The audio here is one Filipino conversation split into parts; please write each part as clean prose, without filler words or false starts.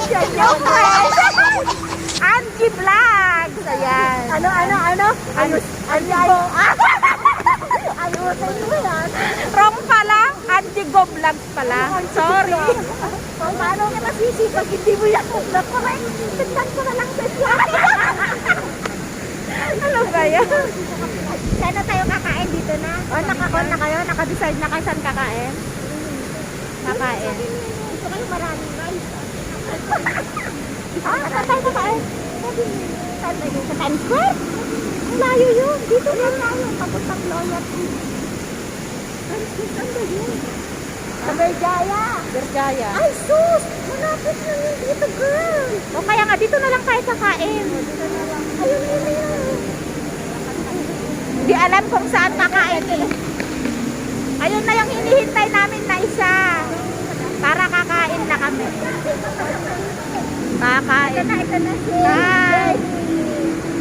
Siya yung friend. Angie Vlog. Ayan. Ano? Ayusin mo yan. Wrong pala. Angie Go Vlogs pala. Sorry. Paano ka masisipag? Hindi mo yan. Correct. Tignan ko na lang sa siya. Ano ba yan? Saan na tayo kakain dito na? Nakakon na kayo? Naka-decide na kayo saan kakain? Kakain. Gusto kayo maraming rice. Saan tayo kakain? Saan tayo? Sa Times Square? Ang layo yun. Dito na layo. Papuntang Loyalty. Saan ba yun? Sa Berjaya. Berjaya. Ay, sus! Malapit na yun dito, girl. O kaya nga, dito na lang tayo kakain. Ayun yun. Hindi alam kung saan kakain eh. Ayun na yung hinihintay namin na isa. Para kakain na kami. Kakain. Ito na siya. Bye.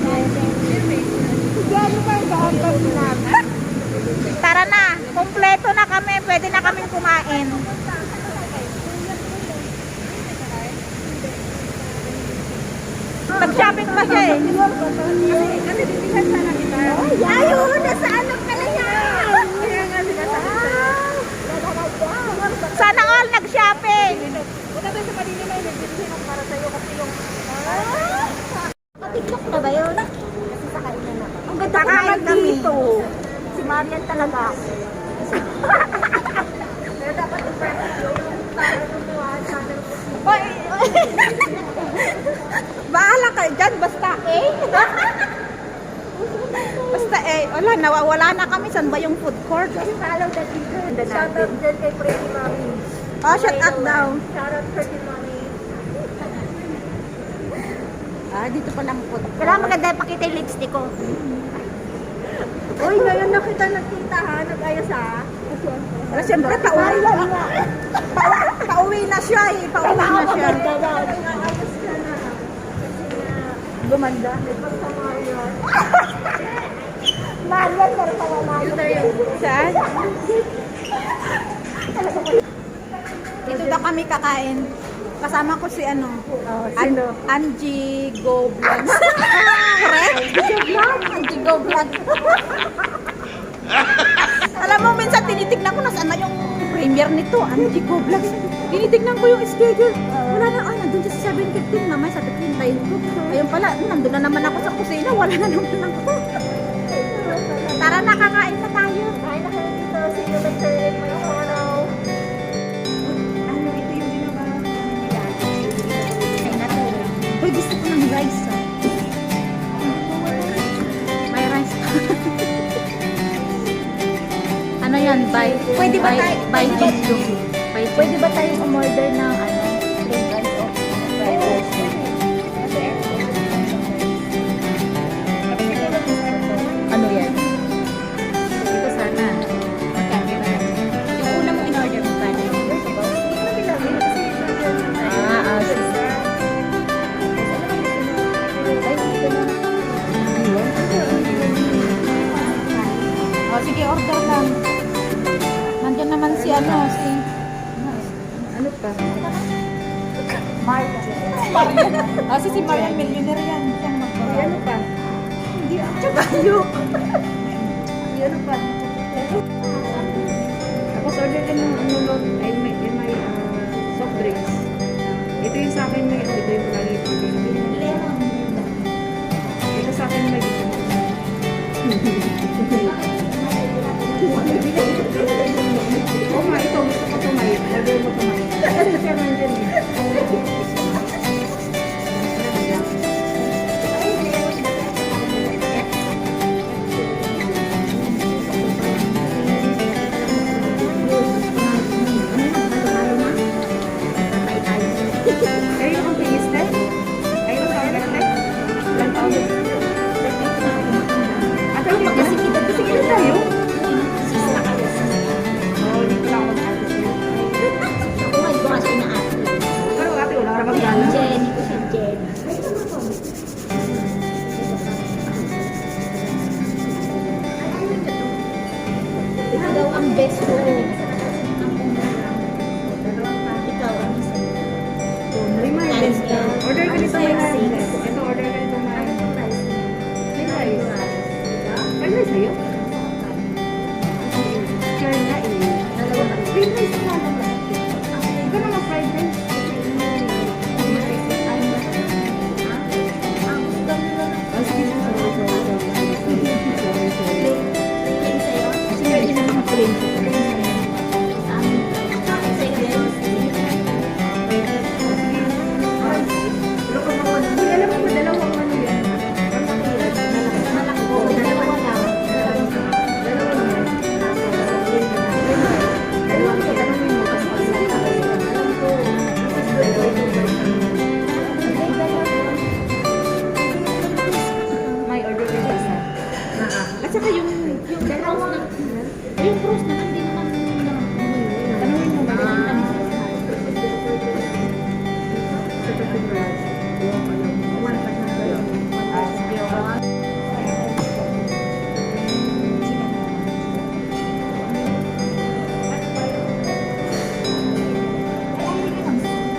Jennifer, Jennifer Vlog. Tara na. Kompleto na kami. Pwede na kaming kumain. Nag-shopping pa siya eh. Kasi bibigyan sana kita. Ayun, nasa anak ka na yan. Kaya nga Sana all nag-shopping. wala ba sa Manila may nagbibigyan ako para sa'yo kasi yung... TikTok na ba yun? Kasi sa kainan na. Ang ganda ko naman dito. Si Marian talaga. Pero dapat i-practice yun. Para gumawa channel ko. Oy. Bahala kayo dyan. Basta eh. Basta eh. Wala, nawawala na kami. Saan ba yung food court? Follow the leader. Shout out dyan kay Pretty Mommy. Oh, shut up daw. Shout out Pretty Mommy. Ah, dito pa lang food court. Kailangan maganda pakita yung lipstick ko. Uy, ngayon na kita nagkita ha. Nag-ayos ha. Pero siyempre, pauwi na. Pauwi na siya eh. Pauwi na siya. Nag-ayos ka na. Gumanda. Basta Marian. Marian, pero pawala. Saan? Dito daw kami kakain. Kasama ko si ano? Sino? Angie Go Vlogs. Correct? Angie Go Vlogs. Alam mo, minsan tinitignan ko na saan na yung premiere nito. Angie Go Vlogs. Tinitignan ko yung schedule. Wala na, nandun siya sa 7:15. Mamaya sa 15 tayo ko. Ayun pala, nandun na naman ako sa kusina. Wala na naman ako. Tara na, kakain na tayo. Kain na kayo dito. See you later in my channel. Ano, ito yung ginawa nila. Uy, gusto ko ng rice. May rice. Ano yan? Pwede ba tayo? By Jinju. Pwede ba tayo umorder ng ano? Plain rice o fried rice? Ano yan? Ito sana. Magkano ba? Yung una mong in-order mo kano? Oh, sige, order lang. Nandiyan naman si ano, si... Ano pa? Marian. Si Marian, millionaire yan. Siyang magbabaw. Ano pa? Hindi ako kabayo. Ano pa? Tapos order ka ng ano, ay may soft drinks. Ito yung sa akin may ito yung lagi ko. Lemon. Ito sa akin may ito. Oo nga, ito. Gusto ko tumay. Order mo tumay. Kasi siya nandyan eh. Ayun akong pinis na. Ayun sa akin. Alam mo ba, dalawang ano yan? May order ka isa. At saka yung cross na, yung cross na hindi naman Tanungin mo ba?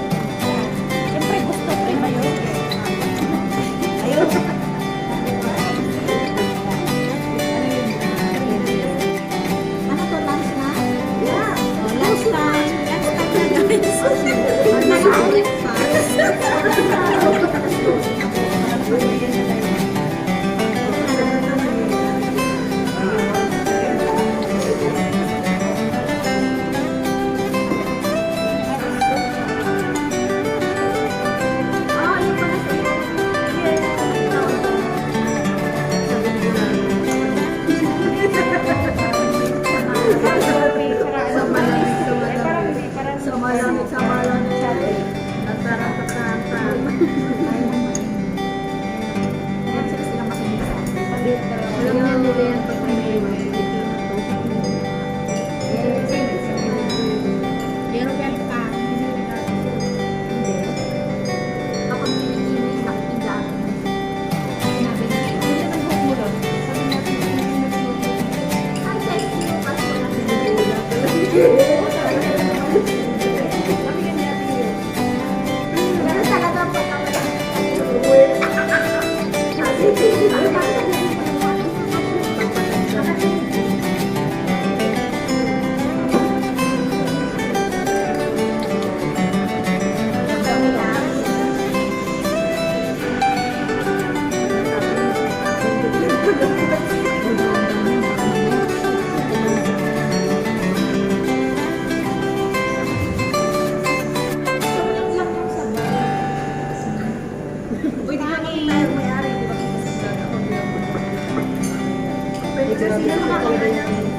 Siyempre gusto ko yung mayo. Ayun. Ano to, lunch na? Yeah. Lunch time. Lunch time na guys. Ah, yun pala siya. Alam niya nila yan pag may Pero ka. Kapag pinikinis, nakikita. Sinabi niya, "Hindi naman buhok mo lang." Sabi natin, "Ay, guys, sino ka?" Pero talaga patawa. Uy, di ba naman tayo may-ari, di ba? Pwede ka rin